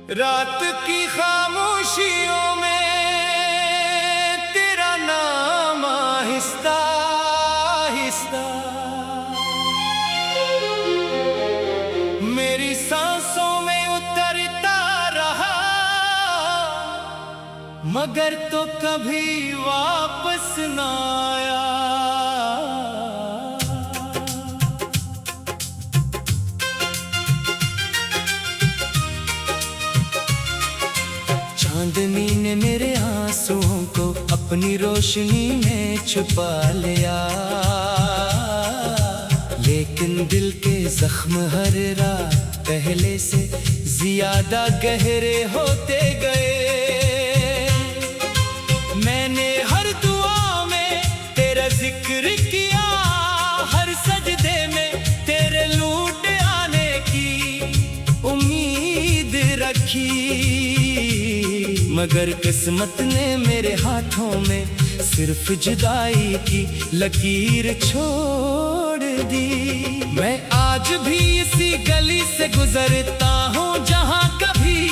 रात की खामोशियों में तेरा नाम आहिस्ता आहिस्ता मेरी सांसों में उतरता रहा, मगर तो कभी वापस ना आया। चांदनी ने मेरे आंसुओं को अपनी रोशनी में छुपा लिया, लेकिन दिल के जख्म हर रात पहले से ज्यादा गहरे होते गए। मैंने हर दुआ में तेरा जिक्र किया, हर सजदे में तेरे लौट आने की उम्मीद रखी, मगर किस्मत ने मेरे हाथों में सिर्फ जुदाई की लकीर छोड़ दी। मैं आज भी इसी गली से गुजरता हूँ जहाँ कभी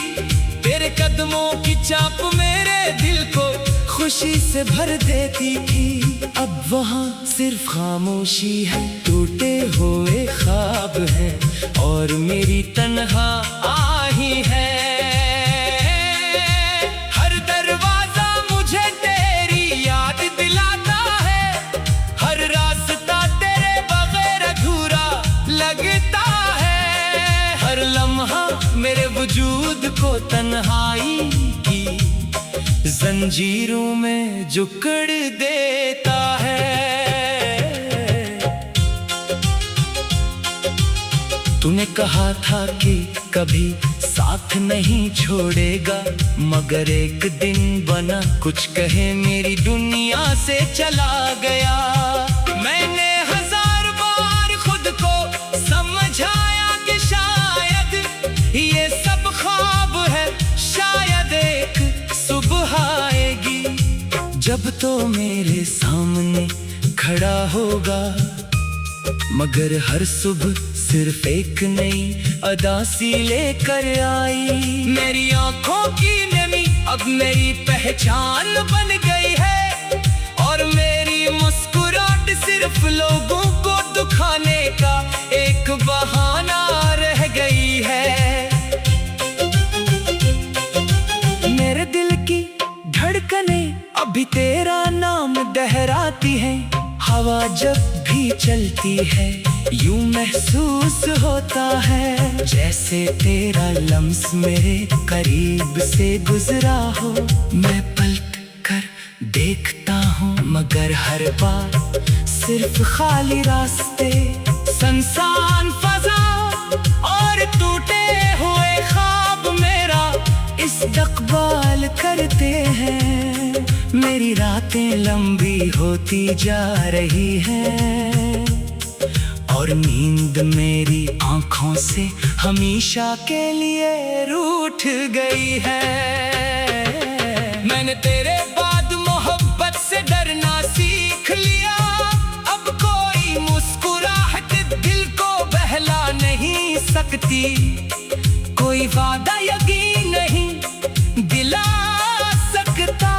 तेरे कदमों की चाप मेरे दिल को खुशी से भर देती थी। अब वहाँ सिर्फ खामोशी है, टूटे हुए ख्वाब हैं और मेरी तन्हा आही है। मेरे वजूद को तन्हाई की जंजीरों में जकड़ देता है। तूने कहा था कि कभी साथ नहीं छोड़ेगा, मगर एक दिन बना कुछ कहे मेरी दुनिया से चला गया। मैंने हजार बार खुद को समझाया कि शायद ये सब ख्वाब है, शायद एक सुबह आएगी जब तो मेरे सामने खड़ा होगा, मगर हर सुबह सिर्फ एक नई अदासी लेकर आई। मेरी आंखों की नमी अब मेरी पहचान बन गई है और मेरी मुस्कुराहट सिर्फ लोगों को दुखाने का एक बहाना रह गई है। मेरे दिल की धड़कनें अभी तेरा नाम दोहराती हैं, हवा जब भी चलती है यूं महसूस होता है जैसे तेरा लम्स मेरे करीब से गुजरा हो। मैं पलट कर देखता हूँ मगर हर बार सिर्फ खाली रास्ते, सुनसान फजा और टूटे हुए ख्वाब मेरा इस्तकबाल करते हैं। मेरी रातें लंबी होती जा रही हैं और नींद मेरी आंखों से हमेशा के लिए रूठ गई है। मैंने तेरे बाद मोहब्बत से डरना सीख लिया, अब कोई मुस्कुराहट दिल को बहला नहीं सकती, कोई वादा यकीन नहीं दिला सकता,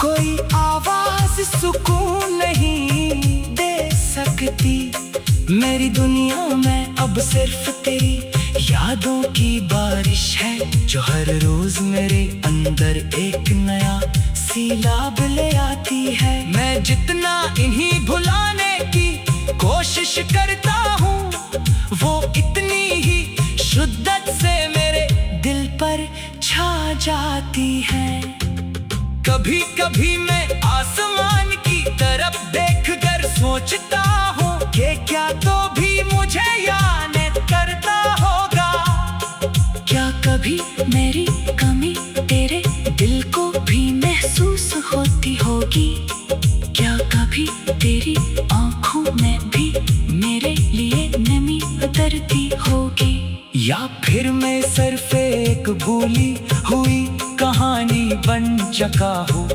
कोई आवाज सुकून नहीं दे सकती। मेरी दुनिया में अब सिर्फ तेरी यादों की बारिश है, जो हर रोज मेरे अंदर एक नया सैलाब ले आती है। मैं जितना इन्हीं भुलाने की कोशिश करता हूँ, वो इतनी ही शिद्दत से मेरे दिल पर छा जाती है। कभी कभी मैं आसमान की तरफ देखकर सोचता हूँ कि क्या तो भी मुझे याद करता होगा, क्या कभी मेरी कमी तेरे दिल को भी महसूस होती होगी, क्या कभी तेरी आंखों में भी मेरे लिए नमी उतरती होगी, या फिर मैं सिर्फ एक भूली हुई कहानी बन चुका हूँ।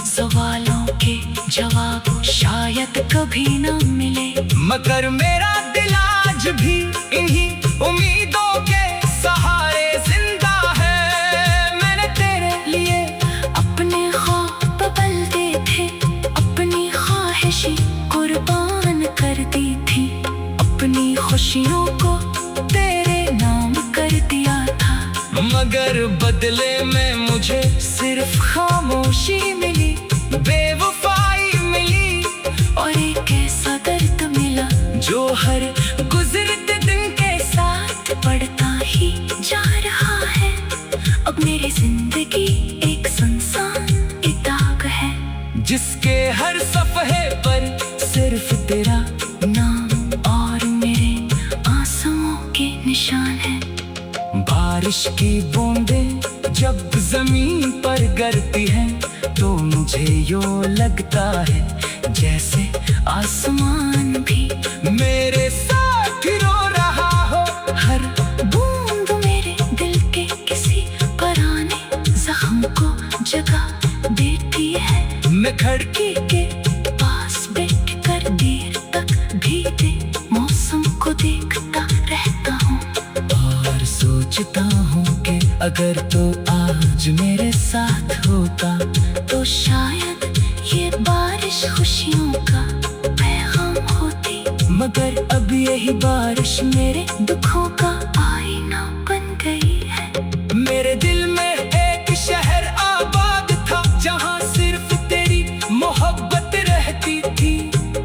सवालों के जवाब शायद कभी न मिले, मगर मेरा दिल आज भी इन्हीं उम्मीदों के सहारे जिंदा है। मगर बदले में मुझे सिर्फ खामोशी मिली, बेवफाई मिली और एक ऐसा दर्द मिला जो हर गुजरते दिन के साथ बढ़ता ही जा रहा है। अब मेरी जिंदगी एक सुनसान दाग है, जिसके हर सफ़हे पर सिर्फ तेरा नाम और मेरे आंसुओं के निशान है। बारिश की बूंदें जब जमीन पर गिरती हैं तो मुझे यूं लगता है जैसे आसमान भी मेरे साथ रो रहा हो। हर बूंद मेरे दिल के किसी पुराने जख्म को जगा देती है। मैं खिड़की के पास बैठ कर देर तक भीगे मौसम को देखता रहता हूँ और सोचता हूँ कि अगर तो आज मेरे साथ होता तो शायद ये बारिश खुशियों का पैगाम होती। मगर अब यही बारिश मेरे दुखों का आईना बन गई है। मेरे दिल में एक शहर आबाद था जहाँ सिर्फ तेरी मोहब्बत रहती थी।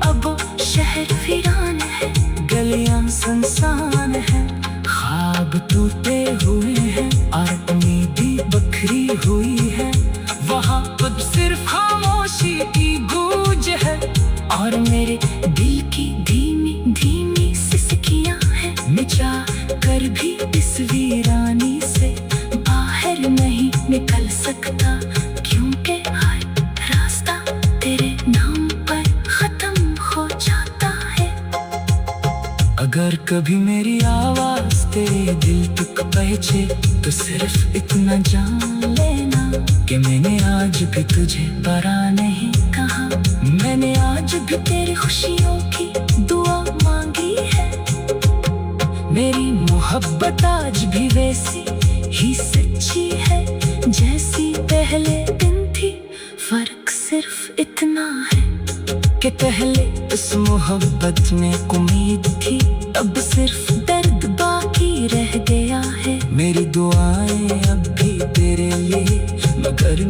अब शहर वीरान है, गलियां सुनसान है, ख्वाब टूटे हुए हैं और उम्मीदें बखरी हुई है। वहाँ अब सिर्फ खामोशी की गूंज है और मेरे दिल की धीमी धीमी सिसकियां हैं। मैं चाह कर भी इस वीरानी से बाहर नहीं निकल सकता, क्योंकि हर रास्ता तेरे नाम पर खत्म हो जाता है। अगर कभी मेरी आवाज तेरे दिल तक पहुंचे तो सिर्फ इतना जान लेना कि मैंने आज भी तुझे बुरा नहीं कहा। मैंने आज भी तेरी खुशियों की दुआ मांगी है। मेरी मोहब्बत आज भी वैसी ही सच्ची है जैसी पहले दिन थी। फर्क सिर्फ इतना है कि पहले इस मोहब्बत में उम्मीद थी, अब सिर्फ दर्द बाकी रह गया है। मेरी दुआएं अब भी तेरे लिए, मगर